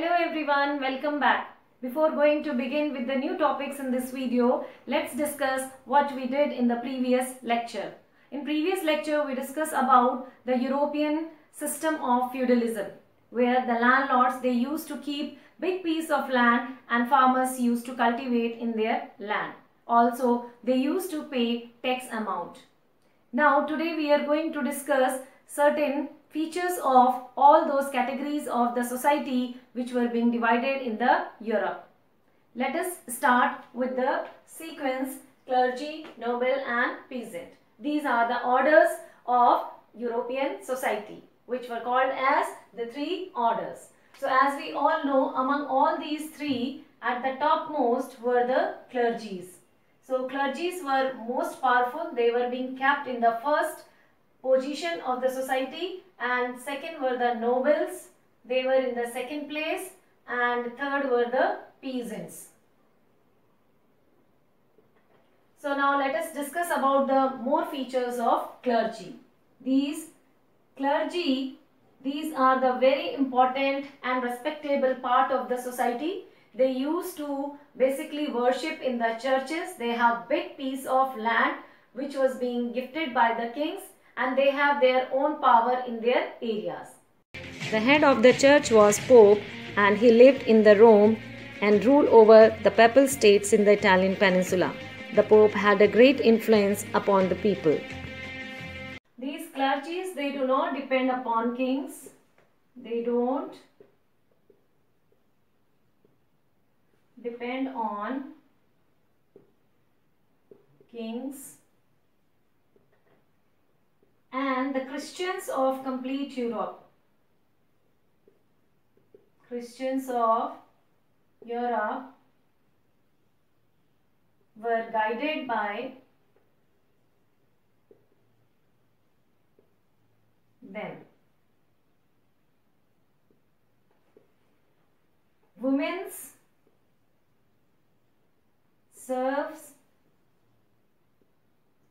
Hello everyone, welcome back. Before going to begin with the new topics in this video, let's discuss what we did in the previous lecture. In previous lecture, we discussed about the European system of feudalism, where the landlords, they used to keep big piece of land and farmers used to cultivate in their land. Also, they used to pay tax amount. Now, today we are going to discuss certain features of all those categories of the society which were being divided in the Europe. Let us start with the sequence clergy, noble and peasant. These are the orders of European society which were called as the three orders. So as we all know, among all these three, at the topmost were the clergies. So clergies were most powerful. They were being kept in the first position of the society, and second were the nobles. They were in the second place, and third were the peasants. So now let us discuss about the more features of clergy. These clergy, these are the very important and respectable part of the society. They used to basically worship in the churches. They have big piece of land which was being gifted by the kings, and they have their own power in their areas. The head of the church was Pope, and he lived in the Rome and ruled over the papal states in the Italian peninsula. The Pope had a great influence upon the people. These clergies, they do not depend upon kings. They don't depend on kings. And the Christians of complete Europe. Christians of Europe were guided by them. Women's serfs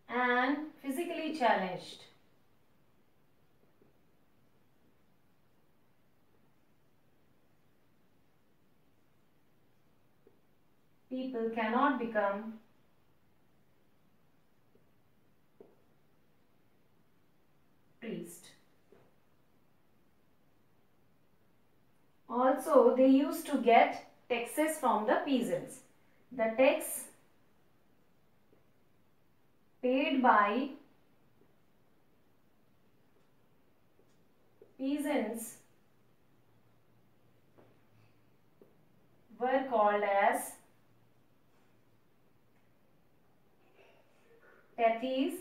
and physically challenged. People cannot become priest. Also, they used to get taxes from the peasants. The tax paid by peasants were called as tithes,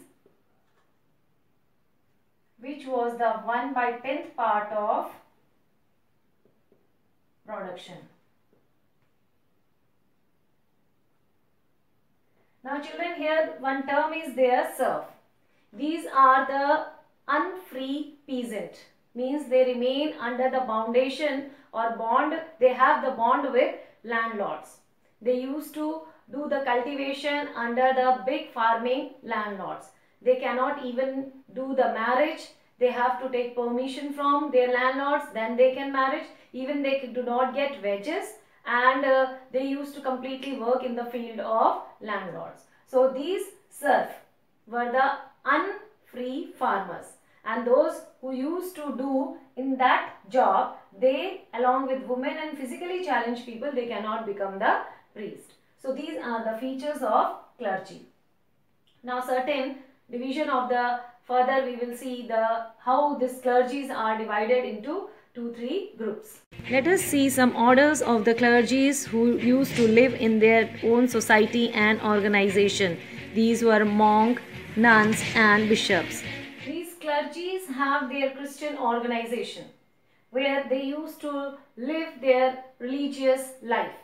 which was the 1/10th part of production. Now children, here one term is there, serf. These are the unfree peasant, means they remain under the foundation or bond. They have the bond with landlords. They used to do the cultivation under the big farming landlords. They cannot even do the marriage. They have to take permission from their landlords, then they can marry. Even they do not get wages, and they used to completely work in the field of landlords. So these serf were the unfree farmers, and those who used to do in that job, they, along with women and physically challenged people, they cannot become the priest. So these are the features of clergy. Now certain division of the, further we will see the how these clergies are divided into 2-3 groups. Let us see some orders of the clergies who used to live in their own society and organization. These were monks, nuns and bishops. These clergies have their Christian organization where they used to live their religious life.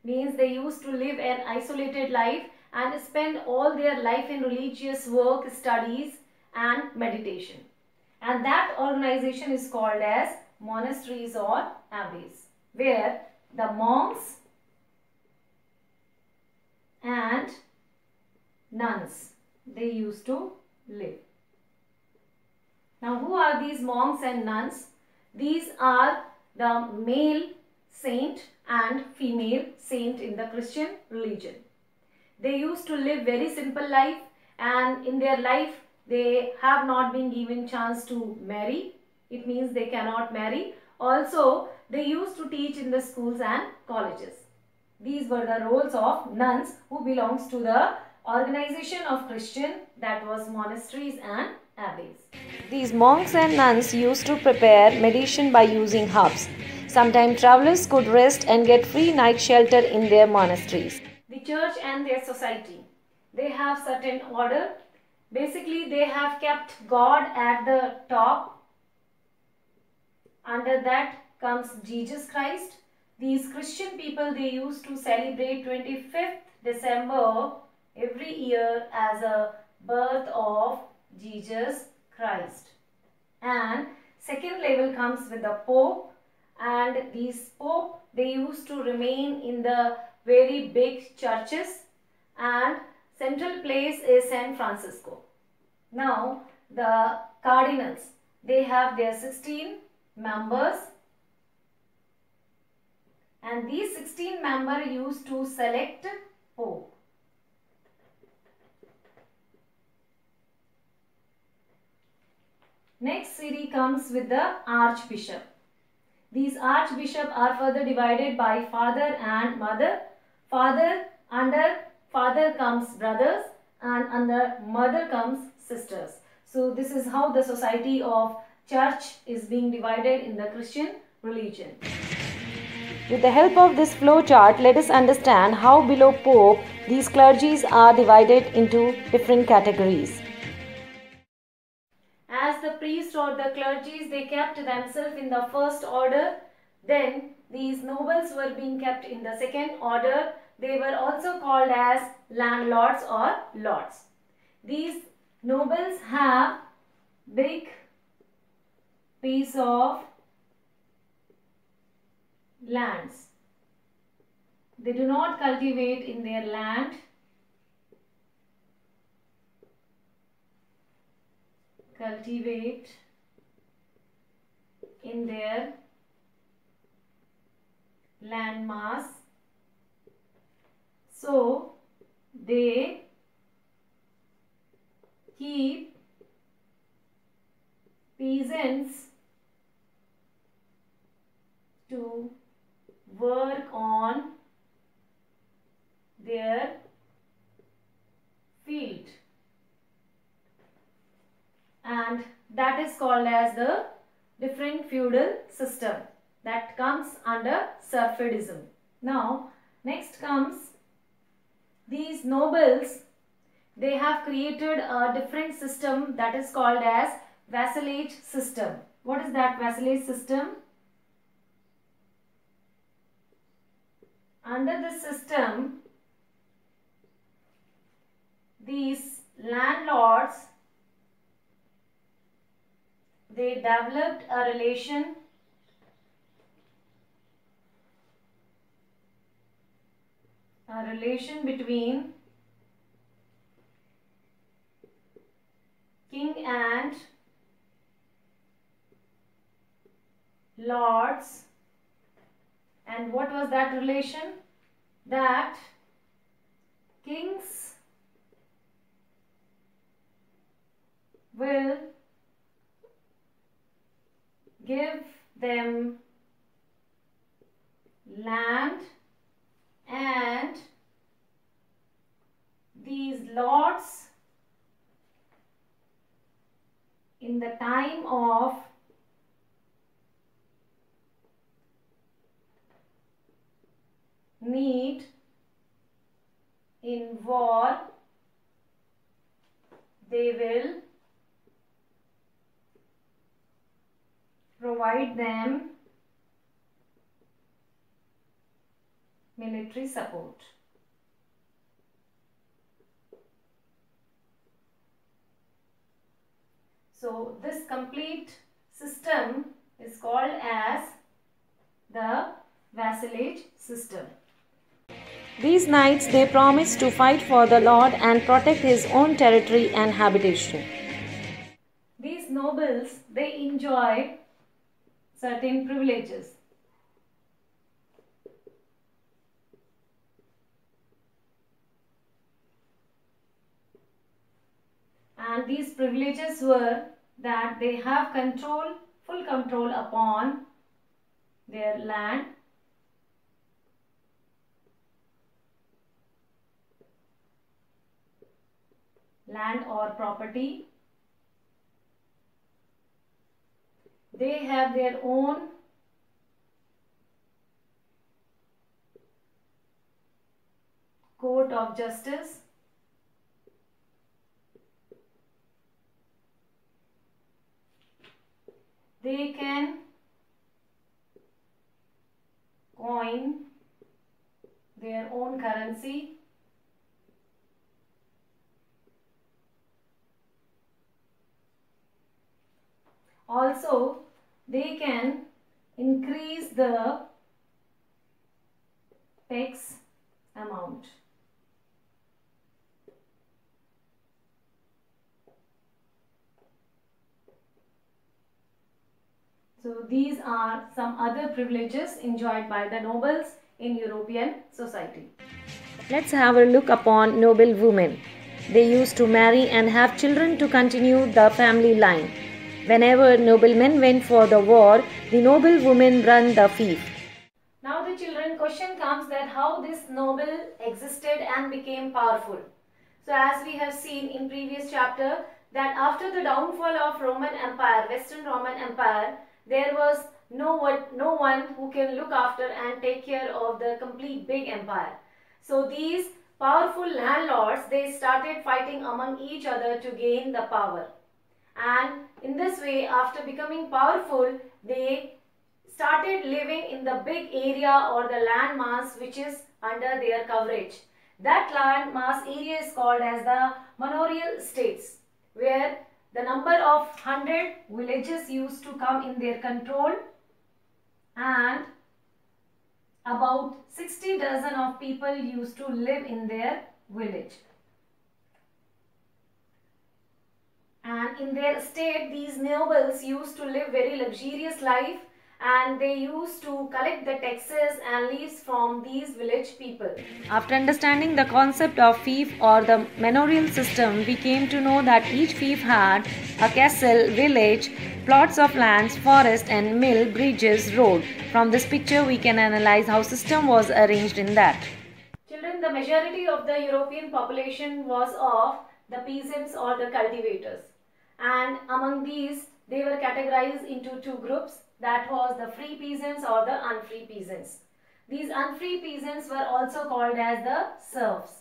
Means they used to live an isolated life and spend all their life in religious work, studies and meditation. And that organization is called as monasteries or abbeys, where the monks and nuns, they used to live. Now who are these monks and nuns? These are the male saint and female saint in the Christian religion. They used to live very simple life, and in their life they have not been given chance to marry. It means they cannot marry. Also, they used to teach in the schools and colleges. These were the roles of nuns who belongs to the organization of Christian, that was monasteries and abbeys. These monks and nuns used to prepare medicine by using herbs. Sometimes travelers could rest and get free night shelter in their monasteries. The church and their society, they have certain order. Basically, they have kept God at the top. Under that comes Jesus Christ. These Christian people, they used to celebrate 25th December every year as a birth of Jesus Christ. And second level comes with the Pope, and these Pope, they used to remain in the very big churches, and central place is San Francisco. Now the cardinals, they have their 16 members, and these 16 members used to select Pope. Next series comes with the Archbishop. These archbishops are further divided by father and mother. Under father comes brothers, and under mother comes sisters. So this is how the society of church is being divided in the Christian religion. With the help of this flow chart, let us understand how below Pope these clergies are divided into different categories. As the priest or the clergies, they kept themselves in the first order. Then these nobles were being kept in the second order. They were also called as landlords or lords. These nobles have big piece of lands. They do not cultivate in their land. Cultivate in their landmass. So they keep peasants to work on their field, and that is called as the different feudal system that comes under serfdom. Now next comes these nobles. They have created a different system that is called as vassalage system. What is that vassalage system? Under this system, these landlords, they developed a relation between king and lords. And what was that relation? That kings will give them land, and these lords, in the time of need in war, they will provide them military support. So this complete system is called as the vassalage system. These knights, they promised to fight for the Lord and protect his own territory and habitation. These nobles, they enjoy certain privileges. And these privileges were that they have full control upon their land, or property. They have their own court of justice. They can coin their own currency. Also, they can increase the tax amount. So these are some other privileges enjoyed by the nobles in European society. Let's have a look upon noble women. They used to marry and have children to continue the family line. Whenever noblemen went for the war, the noble women run the fief. Now the children, question comes that how this noble existed and became powerful. So as we have seen in previous chapter that after the downfall of Roman Empire, Western Roman Empire, there was no one who can look after and take care of the complete big empire. So these powerful landlords, they started fighting among each other to gain the power. And in this way, after becoming powerful, they started living in the big area or the land mass which is under their coverage. That land mass area is called as the manorial states, where the number of 100 villages used to come in their control, and about 60 dozen of people used to live in their village. And in their state, these nobles used to live very luxurious life, and they used to collect the taxes and leaves from these village people. After understanding the concept of fief or the manorial system, we came to know that each fief had a castle, village, plots of lands, forest and mill, bridges, road. From this picture we can analyze how system was arranged in that. Children, the majority of the European population was of the peasants or the cultivators, and among these they were categorized into two groups, that was the free peasants or the unfree peasants. These unfree peasants were also called as the serfs.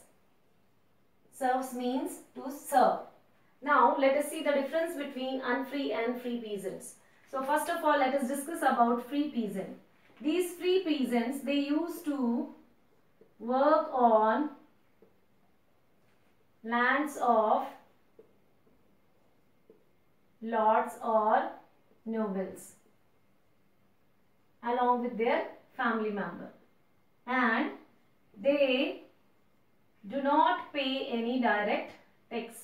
Serfs means to serve. Now let us see the difference between unfree and free peasants. So first of all, let us discuss about free peasant. These free peasants, they used to work on lands of lords or nobles along with their family member, and they do not pay any direct tax.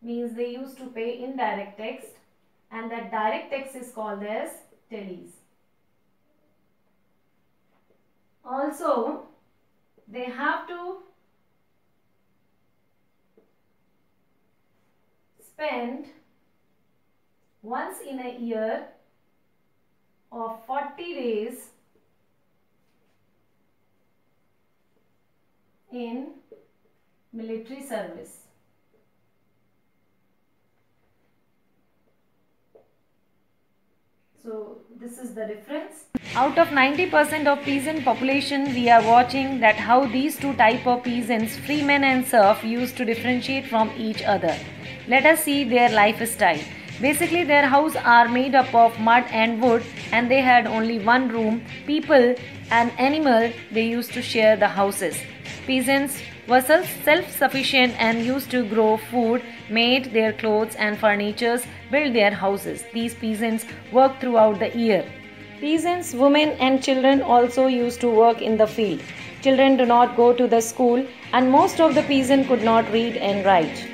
Means they used to pay indirect tax, and that direct tax is called as tallies. Also, they have to spend once in a year of 40 days in military service. So this is the difference. Out of 90% of peasant population, we are watching that how these two type of peasants, freemen and serf, used to differentiate from each other. Let us see their lifestyle. Basically, their houses are made up of mud and wood, and they had only one room. People and animal, they used to share the houses. Peasants were self-sufficient and used to grow food, made their clothes and furnitures, build their houses. These peasants worked throughout the year. Peasants, women and children also used to work in the field. Children do not go to the school, and most of the peasants could not read and write.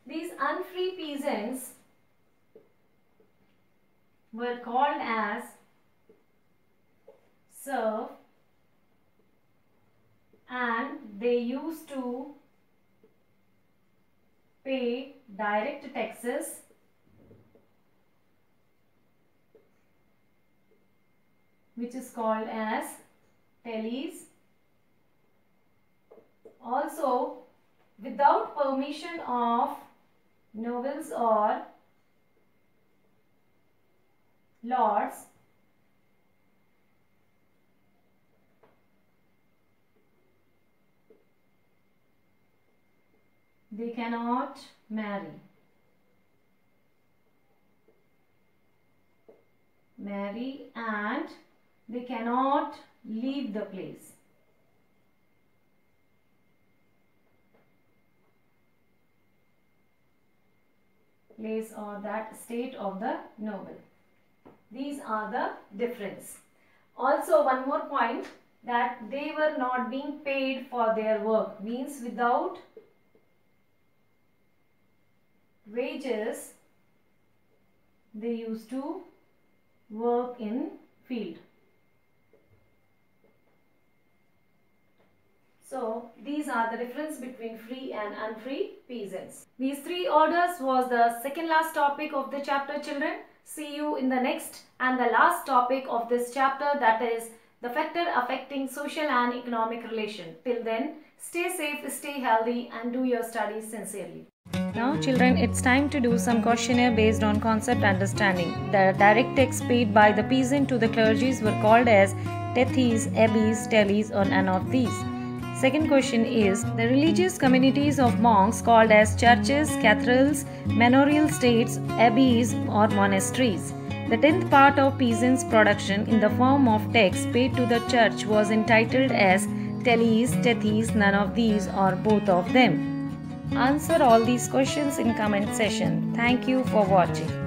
These unfree peasants were called as serf and they used to pay direct taxes which is called as tallies. Also, without permission of nobles or lords, they cannot marry. And they cannot leave the place. Or that state of the noble. These are the difference. Also, one more point, that they were not being paid for their work, means without wages they used to work in field. So these are the difference between free and unfree peasants. These three orders was the second last topic of the chapter, children. See you in the next and the last topic of this chapter, that is the factor affecting social and economic relation. Till then, stay safe, stay healthy and do your studies sincerely. Now children, it's time to do some questionnaire based on concept understanding. The direct tax paid by the peasant to the clergies were called as tethys, abbes, tallies or none of these. Second question is, the religious communities of monks called as churches, cathedrals, manorial states, abbeys or monasteries. The 10th part of peasants' production in the form of tax paid to the church was entitled as tallies, tethys, none of these or both of them. Answer all these questions in comment section. Thank you for watching.